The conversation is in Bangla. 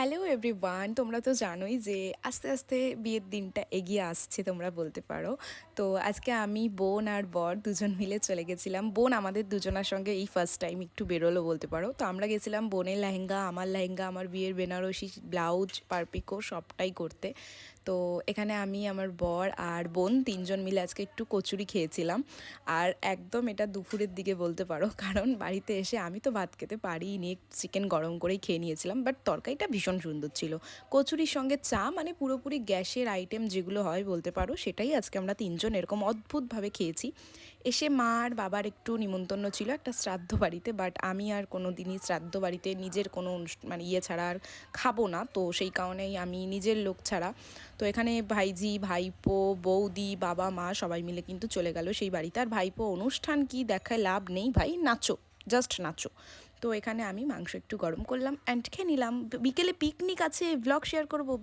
হ্যালো এভরিওয়ান, তোমরা তো জানোই যে আস্তে আস্তে বিয়ের দিনটা এগিয়ে আসছে, তোমরা বলতে পারো। তো আজকে আমি, বোন আর বর দুজন মিলে চলে গেছিলাম। বোন আমাদের দুজনার সঙ্গে এই ফার্স্ট টাইম একটু বেরোলো বলতে পারো। তো আমরা গেছিলাম বোনের লেহেঙ্গা, আমার বিয়ের বেনারসি ব্লাউজ, পারপিকো সবটাই করতে। তো এখানে আমি, আমার বর আর বোন তিনজন মিলে আজকে একটু কচুরি খেয়েছিলাম। আর একদম এটা দুপুরের দিকে বলতে পারো, কারণ বাড়িতে এসে আমি তো ভাত খেতে পারিনি, চিকেন গরম করেই খেয়ে নিয়েছিলাম। বাট তরকারিটা ভীষণ সুন্দর ছিল। কচুরির সঙ্গে চা, মানে পুরোপুরি গ্যাসের আইটেম যেগুলো হয় বলতে পারো, সেটাই আজকে আমরা তিনজন এরকম অদ্ভুতভাবে খেয়েছি। এসে মা আর বাবার একটু নিমন্ত্রণ ছিল একটা শ্রাদ্ধ বাড়িতে, বাট আমি আর কোনো দিনই শ্রাদ্ধ বাড়িতে নিজের কোনো মানে ইয়ে ছাড়া আর খাবো না। তো সেই কারণেই আমি নিজের লোক ছাড়া, তো এখানে ভাইঝি, ভাইপো, বৌদি, বাবা, মা সবাই মিলে কিন্তু চলে গেল সেই বাড়িতে। আর ভাইপো অনুষ্ঠান কি দেখায় লাভ নেই, ভাই নাচো, জাস্ট নাচো। তো এখানে আমি মাংস একটু গরম করলাম অ্যান্ড খেয়ে নিলাম। বিকেলে পিকনিক আছে, ব্লগ শেয়ার করবো।